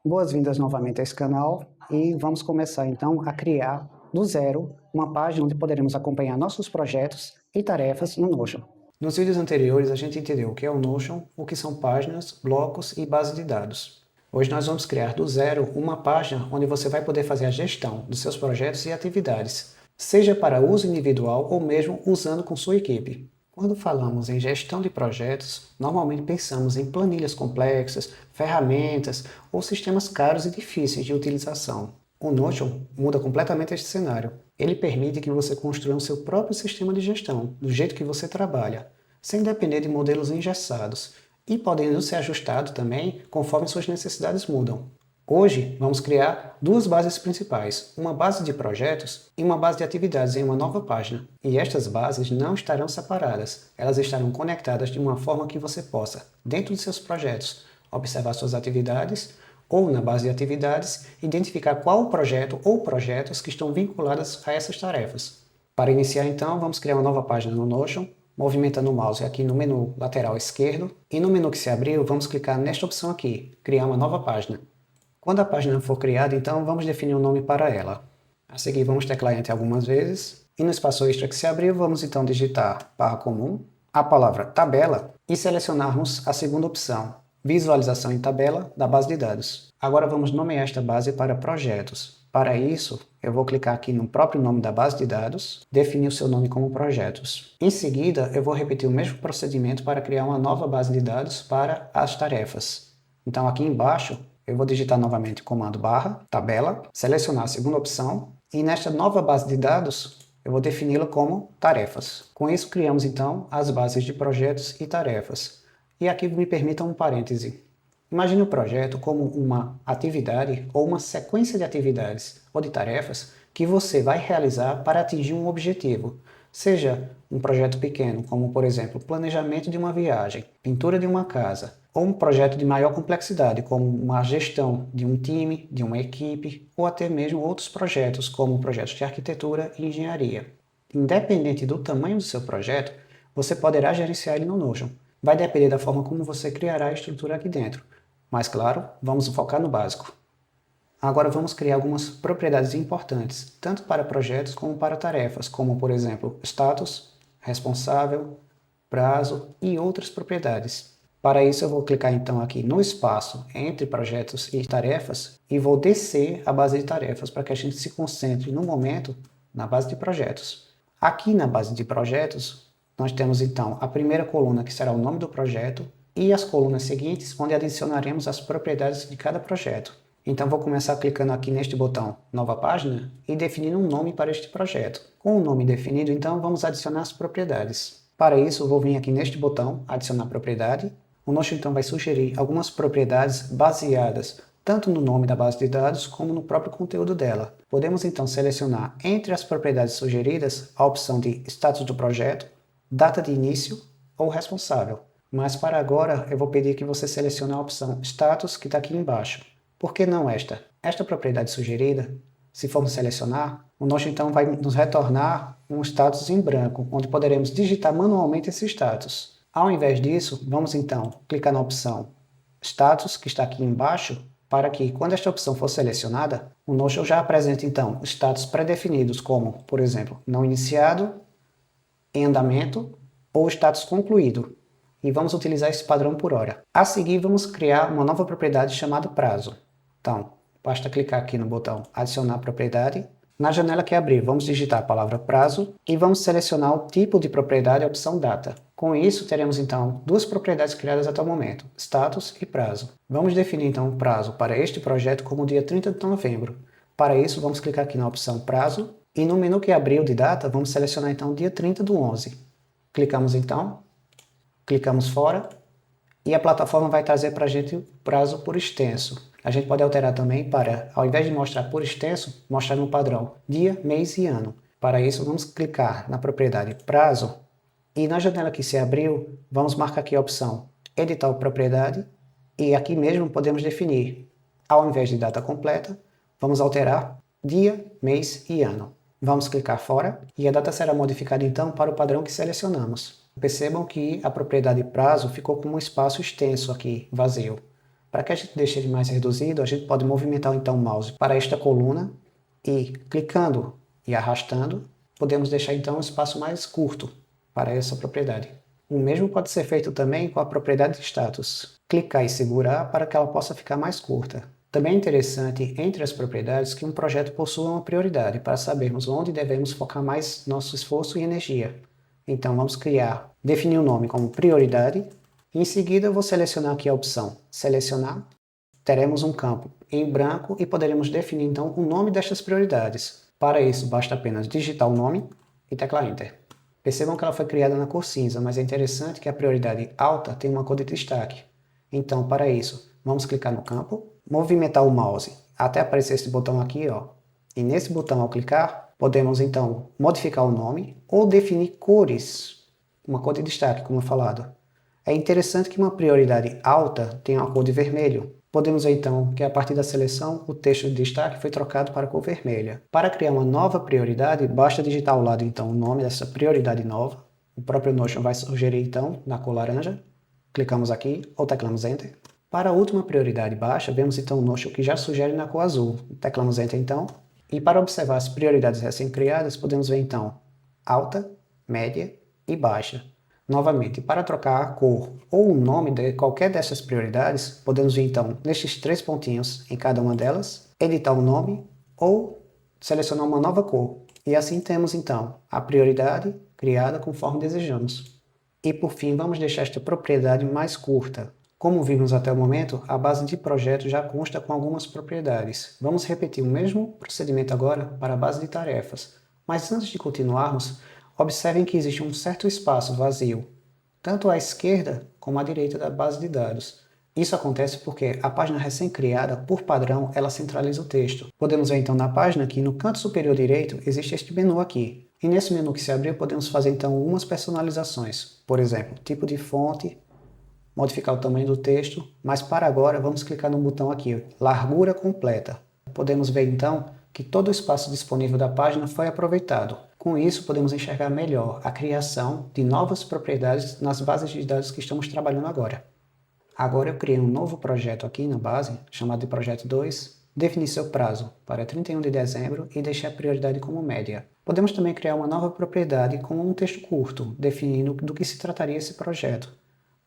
Boas-vindas novamente a esse canal e vamos começar então a criar do zero uma página onde poderemos acompanhar nossos projetos e tarefas no Notion. Nos vídeos anteriores a gente entendeu o que é o Notion, o que são páginas, blocos e base de dados. Hoje nós vamos criar do zero uma página onde você vai poder fazer a gestão dos seus projetos e atividades, seja para uso individual ou mesmo usando com sua equipe. Quando falamos em gestão de projetos, normalmente pensamos em planilhas complexas, ferramentas ou sistemas caros e difíceis de utilização. O Notion muda completamente este cenário. Ele permite que você construa o seu próprio sistema de gestão, do jeito que você trabalha, sem depender de modelos engessados, e podendo ser ajustado também conforme suas necessidades mudam. Hoje, vamos criar duas bases principais, uma base de projetos e uma base de atividades em uma nova página. E estas bases não estarão separadas, elas estarão conectadas de uma forma que você possa, dentro de seus projetos, observar suas atividades ou, na base de atividades, identificar qual projeto ou projetos que estão vinculados a essas tarefas. Para iniciar, então, vamos criar uma nova página no Notion, movimentando o mouse aqui no menu lateral esquerdo, e no menu que se abriu, vamos clicar nesta opção aqui, Criar uma nova página. Quando a página for criada, então vamos definir um nome para ela. A seguir vamos teclar Enter algumas vezes, e no espaço extra que se abriu, vamos então digitar barra comum, a palavra tabela e selecionarmos a segunda opção, visualização em tabela da base de dados. Agora vamos nomear esta base para projetos. Para isso, eu vou clicar aqui no próprio nome da base de dados, definir o seu nome como projetos. Em seguida, eu vou repetir o mesmo procedimento para criar uma nova base de dados para as tarefas. Então aqui embaixo, eu vou digitar novamente o comando barra, tabela, selecionar a segunda opção e nesta nova base de dados eu vou defini-la como tarefas. Com isso criamos então as bases de projetos e tarefas. E aqui me permitam um parêntese. Imagine o projeto como uma atividade ou uma sequência de atividades ou de tarefas que você vai realizar para atingir um objetivo. Seja um projeto pequeno, como por exemplo, planejamento de uma viagem, pintura de uma casa, ou um projeto de maior complexidade, como uma gestão de um time, de uma equipe, ou até mesmo outros projetos, como projetos de arquitetura e engenharia. Independente do tamanho do seu projeto, você poderá gerenciar ele no Notion. Vai depender da forma como você criará a estrutura aqui dentro. Mas claro, vamos focar no básico. Agora vamos criar algumas propriedades importantes, tanto para projetos como para tarefas, como por exemplo, status, responsável, prazo e outras propriedades. Para isso eu vou clicar então aqui no espaço entre projetos e tarefas e vou descer a base de tarefas para que a gente se concentre no momento na base de projetos. Aqui na base de projetos nós temos então a primeira coluna que será o nome do projeto e as colunas seguintes onde adicionaremos as propriedades de cada projeto. Então vou começar clicando aqui neste botão Nova Página e definindo um nome para este projeto. Com o nome definido, então vamos adicionar as propriedades. Para isso, vou vir aqui neste botão Adicionar propriedade. O Notion então vai sugerir algumas propriedades baseadas tanto no nome da base de dados como no próprio conteúdo dela. Podemos então selecionar entre as propriedades sugeridas a opção de status do projeto, data de início ou responsável. Mas para agora eu vou pedir que você selecione a opção status que está aqui embaixo. Por que não esta? Esta propriedade sugerida, se formos selecionar, o Notion então vai nos retornar um status em branco, onde poderemos digitar manualmente esse status. Ao invés disso, vamos então clicar na opção status, que está aqui embaixo, para que, quando esta opção for selecionada, o Notion já apresente então status pré-definidos como, por exemplo, não iniciado, em andamento ou status concluído. E vamos utilizar esse padrão por hora. A seguir, vamos criar uma nova propriedade chamada prazo. Então, basta clicar aqui no botão Adicionar propriedade. Na janela que abrir, vamos digitar a palavra prazo e vamos selecionar o tipo de propriedade, a opção data. Com isso, teremos então duas propriedades criadas até o momento, status e prazo. Vamos definir então o prazo para este projeto como dia 30 de novembro. Para isso, vamos clicar aqui na opção prazo e no menu que abriu de data, vamos selecionar então dia 30 do 11. Clicamos então. Clicamos fora e a plataforma vai trazer para a gente o prazo por extenso. A gente pode alterar também para, ao invés de mostrar por extenso, mostrar no padrão dia, mês e ano. Para isso, vamos clicar na propriedade prazo e na janela que se abriu, vamos marcar aqui a opção editar propriedade e aqui mesmo podemos definir, ao invés de data completa, vamos alterar dia, mês e ano. Vamos clicar fora e a data será modificada então para o padrão que selecionamos. Percebam que a propriedade prazo ficou com um espaço extenso aqui, vazio. Para que a gente deixe ele mais reduzido, a gente pode movimentar então o mouse para esta coluna e clicando e arrastando, podemos deixar então um espaço mais curto para essa propriedade. O mesmo pode ser feito também com a propriedade de status. Clicar e segurar para que ela possa ficar mais curta. Também é interessante, entre as propriedades, que um projeto possua uma prioridade para sabermos onde devemos focar mais nosso esforço e energia. Então vamos definir o nome como prioridade. Em seguida eu vou selecionar aqui a opção Selecionar. Teremos um campo em branco e poderemos definir então o nome destas prioridades. Para isso basta apenas digitar o nome e teclar Enter. Percebam que ela foi criada na cor cinza, mas é interessante que a prioridade alta tem uma cor de destaque. Então, para isso, vamos clicar no campo, movimentar o mouse até aparecer esse botão aqui, ó. E nesse botão, ao clicar, podemos então modificar o nome ou definir cores, uma cor de destaque, como falado. É interessante que uma prioridade alta tenha uma cor de vermelho. Podemos ver então que a partir da seleção o texto de destaque foi trocado para a cor vermelha. Para criar uma nova prioridade, basta digitar ao lado então o nome dessa prioridade nova. O próprio Notion vai sugerir então na cor laranja. Clicamos aqui ou teclamos Enter. Para a última prioridade baixa, vemos então o Notion que já sugere na cor azul. Teclamos Enter então. E para observar as prioridades recém-criadas, podemos ver então alta, média e baixa. Novamente, para trocar a cor ou o nome de qualquer dessas prioridades, podemos vir então nestes 3 pontinhos em cada uma delas, editar o nome ou selecionar uma nova cor. E assim temos então a prioridade criada conforme desejamos. E por fim, vamos deixar esta propriedade mais curta. Como vimos até o momento, a base de projeto já consta com algumas propriedades. Vamos repetir o mesmo procedimento agora para a base de tarefas. Mas antes de continuarmos, observem que existe um certo espaço vazio, tanto à esquerda como à direita da base de dados. Isso acontece porque a página recém-criada, por padrão, ela centraliza o texto. Podemos ver então na página que no canto superior direito existe este menu aqui. E nesse menu que se abriu podemos fazer então algumas personalizações. Por exemplo, tipo de fonte, modificar o tamanho do texto, mas para agora vamos clicar no botão aqui, largura completa. Podemos ver então que todo o espaço disponível da página foi aproveitado. Com isso, podemos enxergar melhor a criação de novas propriedades nas bases de dados que estamos trabalhando agora. Agora eu criei um novo projeto aqui na base, chamado de projeto 2, defini seu prazo para 31 de dezembro e deixei a prioridade como média. Podemos também criar uma nova propriedade com um texto curto, definindo do que se trataria esse projeto.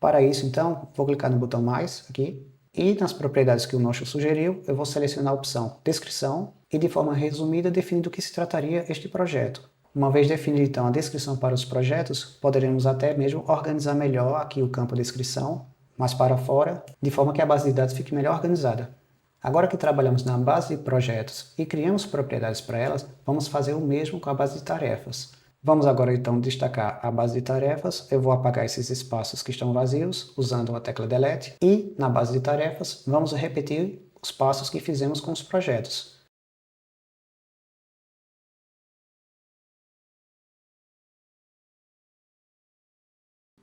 Para isso, então, vou clicar no botão mais aqui e nas propriedades que o Notion sugeriu, eu vou selecionar a opção Descrição e de forma resumida definir do que se trataria este projeto. Uma vez definida então a descrição para os projetos, poderemos até mesmo organizar melhor aqui o campo descrição, mais para fora, de forma que a base de dados fique melhor organizada. Agora que trabalhamos na base de projetos e criamos propriedades para elas, vamos fazer o mesmo com a base de tarefas. Vamos agora então destacar a base de tarefas. Eu vou apagar esses espaços que estão vazios usando a tecla Delete e na base de tarefas vamos repetir os passos que fizemos com os projetos.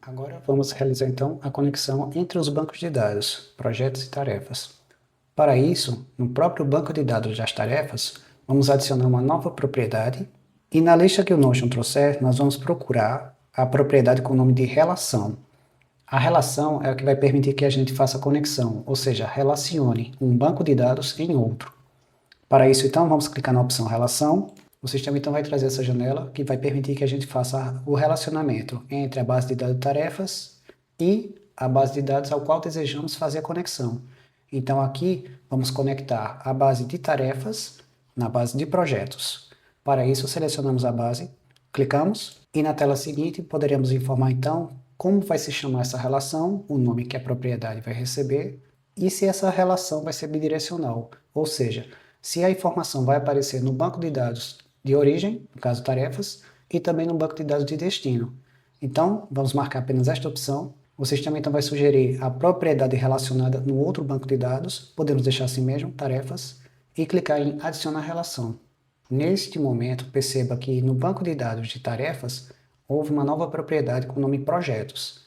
Agora vamos realizar então a conexão entre os bancos de dados, projetos e tarefas. Para isso, no próprio banco de dados das tarefas, vamos adicionar uma nova propriedade e na lista que o Notion trouxer, nós vamos procurar a propriedade com o nome de relação. A relação é o que vai permitir que a gente faça a conexão, ou seja, relacione um banco de dados em outro. Para isso, então, vamos clicar na opção Relação. O sistema então vai trazer essa janela que vai permitir que a gente faça o relacionamento entre a base de dados de tarefas e a base de dados ao qual desejamos fazer a conexão. Então aqui vamos conectar a base de tarefas na base de projetos. Para isso selecionamos a base, clicamos e na tela seguinte poderemos informar então como vai se chamar essa relação, o nome que a propriedade vai receber e se essa relação vai ser bidirecional, ou seja, se a informação vai aparecer no banco de dados de origem, no caso tarefas, e também no banco de dados de destino. Então, vamos marcar apenas esta opção. O sistema então vai sugerir a propriedade relacionada no outro banco de dados, podemos deixar assim mesmo, tarefas, e clicar em adicionar relação. Neste momento, perceba que no banco de dados de tarefas, houve uma nova propriedade com o nome projetos.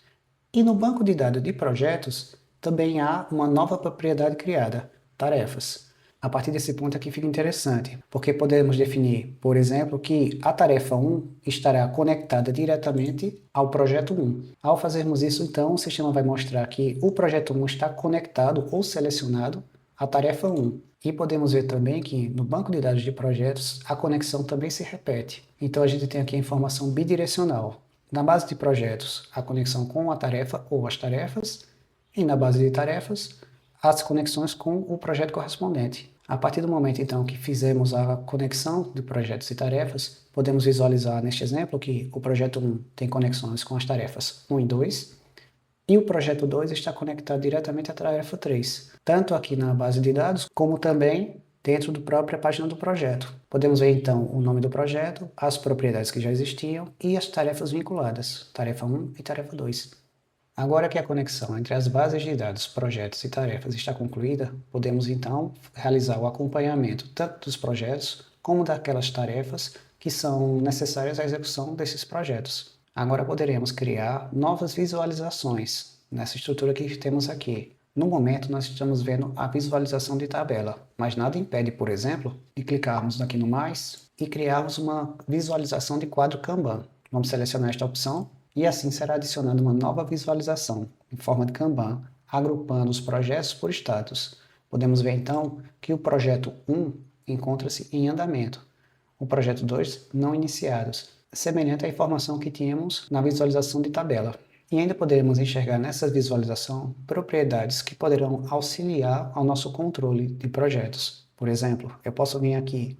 E no banco de dados de projetos, também há uma nova propriedade criada, tarefas. A partir desse ponto aqui fica interessante, porque podemos definir, por exemplo, que a tarefa 1 estará conectada diretamente ao projeto 1. Ao fazermos isso, então, o sistema vai mostrar que o projeto 1 está conectado ou selecionado à tarefa 1. E podemos ver também que no banco de dados de projetos, a conexão também se repete. Então, a gente tem aqui a informação bidirecional. Na base de projetos, a conexão com a tarefa ou as tarefas, e na base de tarefas, as conexões com o projeto correspondente. A partir do momento, então, que fizemos a conexão de projetos e tarefas, podemos visualizar neste exemplo que o projeto 1 tem conexões com as tarefas 1 e 2, e o projeto 2 está conectado diretamente à tarefa 3, tanto aqui na base de dados, como também dentro da própria página do projeto. Podemos ver, então, o nome do projeto, as propriedades que já existiam e as tarefas vinculadas, tarefa 1 e tarefa 2. Agora que a conexão entre as bases de dados, projetos e tarefas está concluída, podemos então realizar o acompanhamento tanto dos projetos como daquelas tarefas que são necessárias à execução desses projetos. Agora poderemos criar novas visualizações nessa estrutura que temos aqui. No momento, nós estamos vendo a visualização de tabela, mas nada impede, por exemplo, de clicarmos aqui no mais e criarmos uma visualização de quadro Kanban. Vamos selecionar esta opção e assim será adicionada uma nova visualização em forma de Kanban, agrupando os projetos por status. Podemos ver então que o projeto 1 encontra-se em andamento, o projeto 2 não iniciados, semelhante à informação que tínhamos na visualização de tabela. E ainda poderemos enxergar nessa visualização propriedades que poderão auxiliar ao nosso controle de projetos. Por exemplo, eu posso vir aqui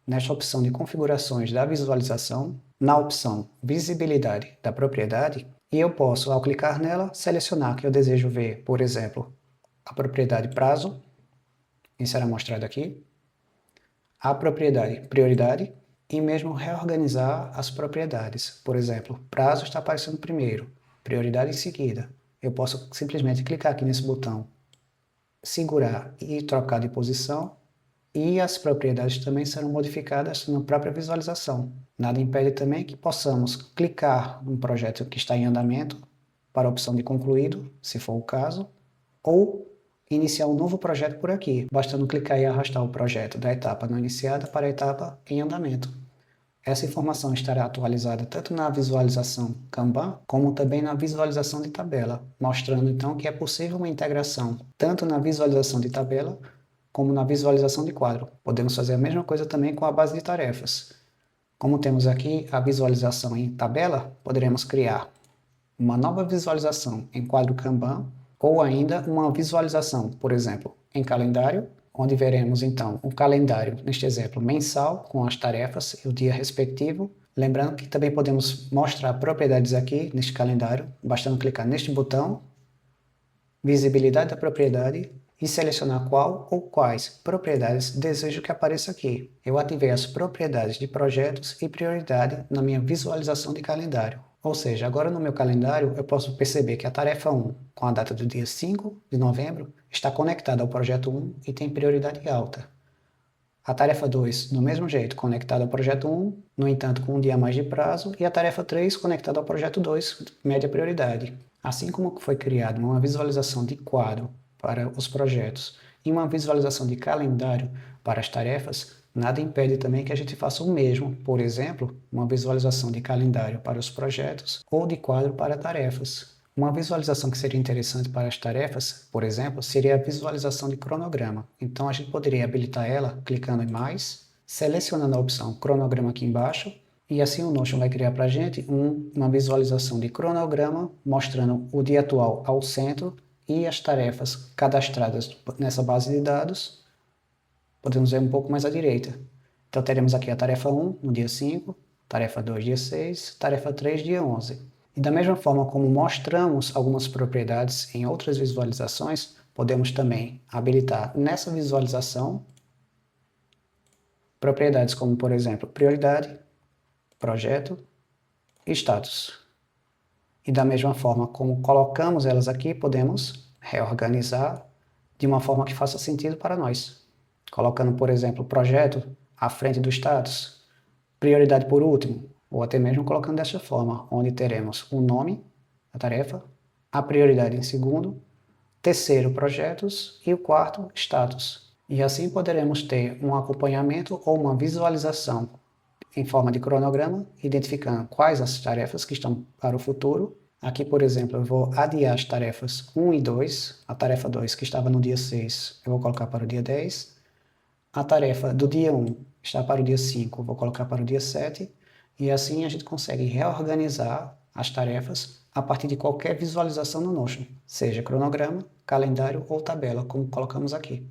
nesta opção de configurações da visualização, na opção visibilidade da propriedade, e eu posso, ao clicar nela, selecionar que eu desejo ver, por exemplo, a propriedade prazo, e será mostrado aqui, a propriedade prioridade, e mesmo reorganizar as propriedades. Por exemplo, prazo está aparecendo primeiro, prioridade em seguida. Eu posso simplesmente clicar aqui nesse botão, segurar e trocar de posição, e as propriedades também serão modificadas na própria visualização. Nada impede também que possamos clicar no projeto que está em andamento para a opção de concluído, se for o caso, ou iniciar um novo projeto por aqui, bastando clicar e arrastar o projeto da etapa não iniciada para a etapa em andamento. Essa informação estará atualizada tanto na visualização Kanban, como também na visualização de tabela, mostrando então que é possível uma integração tanto na visualização de tabela, como na visualização de quadro. Podemos fazer a mesma coisa também com a base de tarefas. Como temos aqui a visualização em tabela, poderemos criar uma nova visualização em quadro Kanban, ou ainda uma visualização, por exemplo, em calendário, onde veremos então um calendário, neste exemplo, mensal, com as tarefas e o dia respectivo. Lembrando que também podemos mostrar propriedades aqui neste calendário, bastando clicar neste botão, visibilidade da propriedade, e selecionar qual ou quais propriedades desejo que apareça aqui. Eu ativei as propriedades de projetos e prioridade na minha visualização de calendário. Ou seja, agora no meu calendário eu posso perceber que a tarefa 1, com a data do dia 5 de novembro, está conectada ao projeto 1 e tem prioridade alta. A tarefa 2, do mesmo jeito, conectada ao projeto 1, no entanto com um dia a mais de prazo, e a tarefa 3, conectada ao projeto 2, média prioridade. Assim como foi criada uma visualização de quadro para os projetos e uma visualização de calendário para as tarefas, nada impede também que a gente faça o mesmo, por exemplo, uma visualização de calendário para os projetos ou de quadro para tarefas. Uma visualização que seria interessante para as tarefas, por exemplo, seria a visualização de cronograma. Então a gente poderia habilitar ela clicando em mais, selecionando a opção cronograma aqui embaixo, e assim o Notion vai criar para a gente uma visualização de cronograma mostrando o dia atual ao centro e as tarefas cadastradas nessa base de dados, podemos ver um pouco mais à direita. Então teremos aqui a tarefa 1 no dia 5, tarefa 2 dia 6, tarefa 3 dia 11. E da mesma forma como mostramos algumas propriedades em outras visualizações, podemos também habilitar nessa visualização propriedades como, por exemplo, prioridade, projeto e status. E da mesma forma como colocamos elas aqui, podemos reorganizar de uma forma que faça sentido para nós. Colocando, por exemplo, projeto à frente do status, prioridade por último, ou até mesmo colocando desta forma, onde teremos o nome da tarefa, a prioridade em segundo, terceiro projetos e o quarto status. E assim poderemos ter um acompanhamento ou uma visualização em forma de cronograma, identificando quais as tarefas que estão para o futuro. Aqui, por exemplo, eu vou adiar as tarefas 1 e 2. A tarefa 2, que estava no dia 6, eu vou colocar para o dia 10. A tarefa do dia 1 está para o dia 5, eu vou colocar para o dia 7. E assim a gente consegue reorganizar as tarefas a partir de qualquer visualização no Notion, seja cronograma, calendário ou tabela, como colocamos aqui.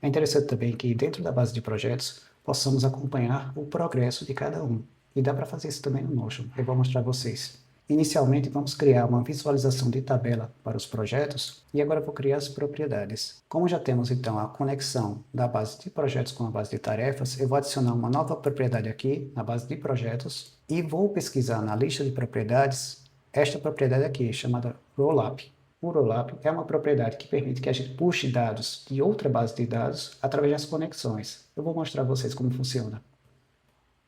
É interessante também que dentro da base de projetos possamos acompanhar o progresso de cada um. E dá para fazer isso também no Notion, eu vou mostrar a vocês. Inicialmente vamos criar uma visualização de tabela para os projetos e agora vou criar as propriedades. Como já temos então a conexão da base de projetos com a base de tarefas, eu vou adicionar uma nova propriedade aqui na base de projetos e vou pesquisar na lista de propriedades esta propriedade aqui, chamada Rollup. O Rollup é uma propriedade que permite que a gente puxe dados de outra base de dados através das conexões. Eu vou mostrar a vocês como funciona.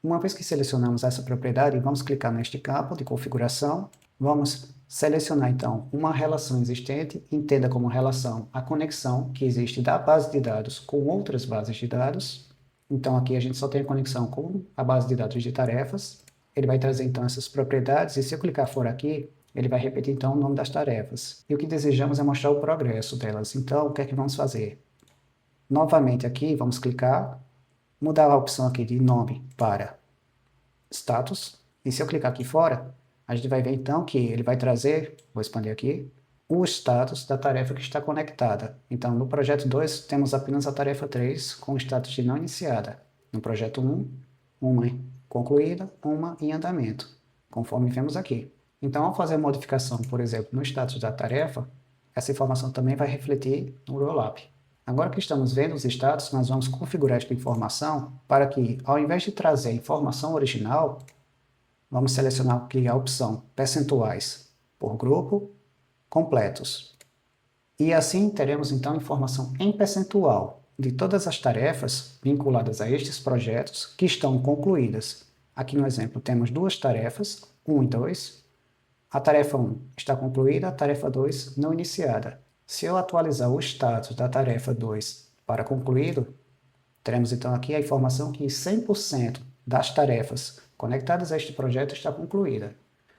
Uma vez que selecionamos essa propriedade, vamos clicar neste campo de configuração. Vamos selecionar então uma relação existente, entenda como relação a conexão que existe da base de dados com outras bases de dados. Então aqui a gente só tem a conexão com a base de dados de tarefas. Ele vai trazer então essas propriedades e se eu clicar fora aqui, ele vai repetir então o nome das tarefas. E o que desejamos é mostrar o progresso delas. Então o que é que vamos fazer? Novamente aqui, vamos clicar, mudar a opção aqui de nome para status. E se eu clicar aqui fora, a gente vai ver então que ele vai trazer, vou expandir aqui, o status da tarefa que está conectada. Então, no projeto 2, temos apenas a tarefa 3 com o status de não iniciada. No projeto 1, uma concluída, uma em andamento, conforme vemos aqui. Então, ao fazer a modificação, por exemplo, no status da tarefa, essa informação também vai refletir no Rollup. Agora que estamos vendo os status, nós vamos configurar esta informação para que, ao invés de trazer a informação original, vamos selecionar aqui a opção percentuais por grupo, completos. E assim teremos então informação em percentual de todas as tarefas vinculadas a estes projetos que estão concluídas. Aqui no exemplo temos duas tarefas, 1 e 2. A tarefa 1 está concluída, a tarefa 2 não iniciada. Se eu atualizar o status da tarefa 2 para concluído, teremos então aqui a informação que 100% das tarefas conectadas a este projeto está concluída.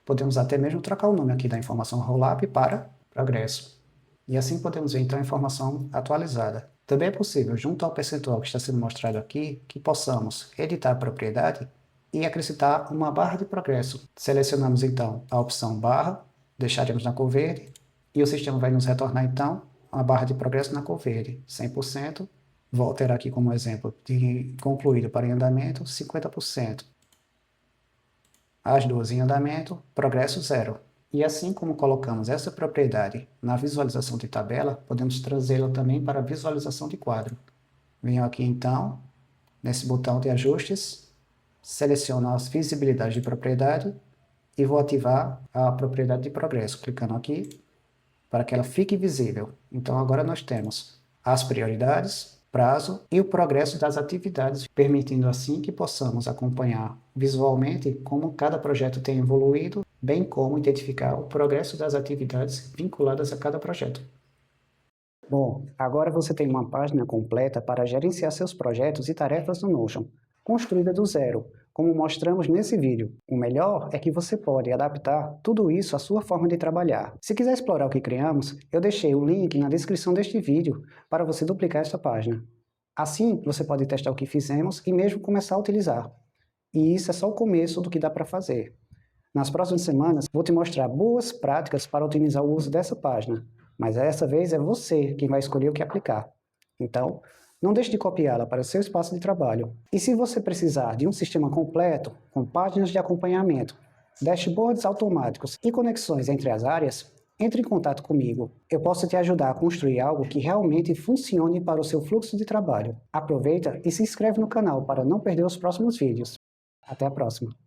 Podemos até mesmo trocar o nome aqui da informação Rollup para progresso. E assim podemos ver então a informação atualizada. Também é possível, junto ao percentual que está sendo mostrado aqui, que possamos editar a propriedade e acrescentar uma barra de progresso. Selecionamos então a opção barra, deixaremos na cor verde, e o sistema vai nos retornar, então, a barra de progresso na cor verde, 100%. Vou alterar aqui como exemplo de concluído para em andamento, 50%. As duas em andamento, progresso 0. E assim como colocamos essa propriedade na visualização de tabela, podemos trazê-la também para a visualização de quadro. Venho aqui, então, nesse botão de ajustes, seleciono as visibilidades de propriedade e vou ativar a propriedade de progresso, clicando aqui, para que ela fique visível. Então agora nós temos as prioridades, prazo e o progresso das atividades, permitindo assim que possamos acompanhar visualmente como cada projeto tem evoluído, bem como identificar o progresso das atividades vinculadas a cada projeto. Bom, agora você tem uma página completa para gerenciar seus projetos e tarefas no Notion, construída do zero, como mostramos nesse vídeo. O melhor é que você pode adaptar tudo isso à sua forma de trabalhar. Se quiser explorar o que criamos, eu deixei o link na descrição deste vídeo para você duplicar esta página. Assim, você pode testar o que fizemos e mesmo começar a utilizar. E isso é só o começo do que dá para fazer. Nas próximas semanas, vou te mostrar boas práticas para otimizar o uso dessa página, mas dessa vez é você quem vai escolher o que aplicar. Então, não deixe de copiá-la para o seu espaço de trabalho. E se você precisar de um sistema completo, com páginas de acompanhamento, dashboards automáticos e conexões entre as áreas, entre em contato comigo. Eu posso te ajudar a construir algo que realmente funcione para o seu fluxo de trabalho. Aproveita e se inscreve no canal para não perder os próximos vídeos. Até a próxima!